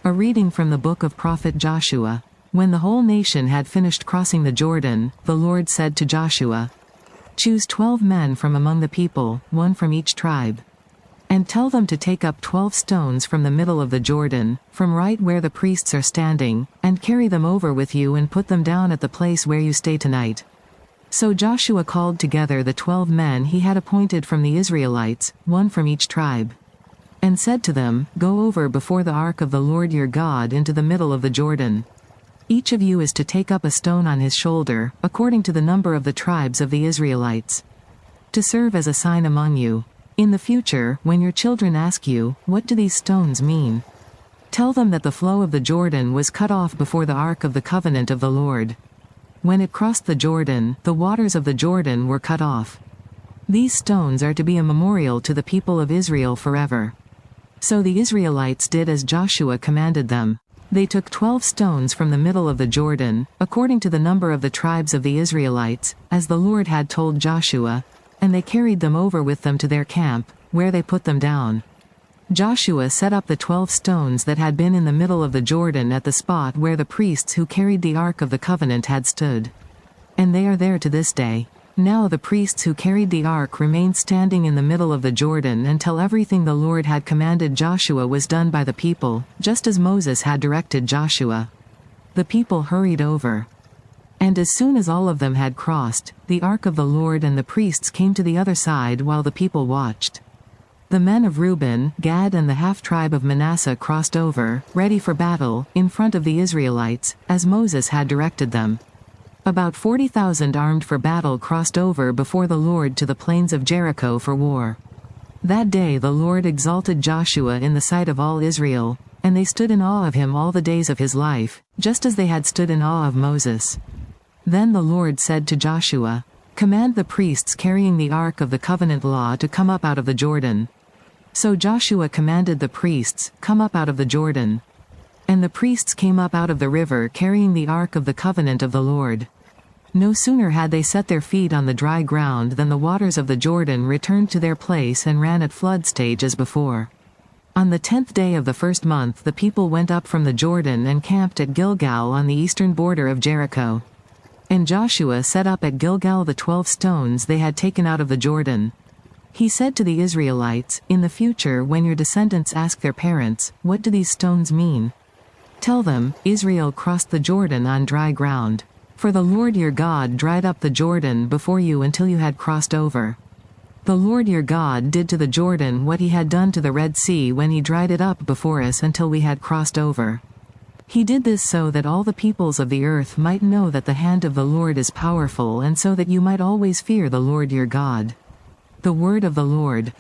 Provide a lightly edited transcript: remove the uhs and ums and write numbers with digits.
A reading from the book of prophet Joshua. When the whole nation had finished crossing the Jordan, the Lord said to Joshua, "Choose 12 men from among the people, 1 from each tribe. And tell them to take up 12 stones from the middle of the Jordan, from right where the priests are standing, and carry them over with you and put them down at the place where you stay tonight." So Joshua called together the 12 men he had appointed from the Israelites, 1 from each tribe, and said to them, "Go over before the ark of the Lord your God into the middle of the Jordan. Each of you is to take up a stone on his shoulder, according to the number of the tribes of the Israelites, to serve as a sign among you. In the future, when your children ask you, 'What do these stones mean?' tell them that the flow of the Jordan was cut off before the ark of the covenant of the Lord. When it crossed the Jordan, the waters of the Jordan were cut off. These stones are to be a memorial to the people of Israel forever." So the Israelites did as Joshua commanded them. They took 12 stones from the middle of the Jordan, according to the number of the tribes of the Israelites, as the Lord had told Joshua, and they carried them over with them to their camp, where they put them down. Joshua set up the 12 stones that had been in the middle of the Jordan at the spot where the priests who carried the Ark of the Covenant had stood. And they are there to this day. Now the priests who carried the ark remained standing in the middle of the Jordan until everything the Lord had commanded Joshua was done by the people, just as Moses had directed Joshua. The people hurried over. And as soon as all of them had crossed, the ark of the Lord and the priests came to the other side while the people watched. The men of Reuben, Gad and the half-tribe of Manasseh crossed over, ready for battle, in front of the Israelites, as Moses had directed them. About 40,000 armed for battle crossed over before the Lord to the plains of Jericho for war. That day the Lord exalted Joshua in the sight of all Israel, and they stood in awe of him all the days of his life, just as they had stood in awe of Moses. Then the Lord said to Joshua, "Command the priests carrying the ark of the covenant law to come up out of the Jordan." So Joshua commanded the priests, "Come up out of the Jordan." And the priests came up out of the river carrying the ark of the covenant of the Lord. No sooner had they set their feet on the dry ground than the waters of the Jordan returned to their place and ran at flood stage as before. On the 10th day of the first month the people went up from the Jordan and camped at Gilgal on the eastern border of Jericho. And Joshua set up at Gilgal the 12 stones they had taken out of the Jordan. He said to the Israelites, "In the future when your descendants ask their parents, 'What do these stones mean?' tell them, Israel crossed the Jordan on dry ground. For the Lord your God dried up the Jordan before you until you had crossed over. The Lord your God did to the Jordan what he had done to the Red Sea when he dried it up before us until we had crossed over. He did this so that all the peoples of the earth might know that the hand of the Lord is powerful and so that you might always fear the Lord your God." The word of the Lord.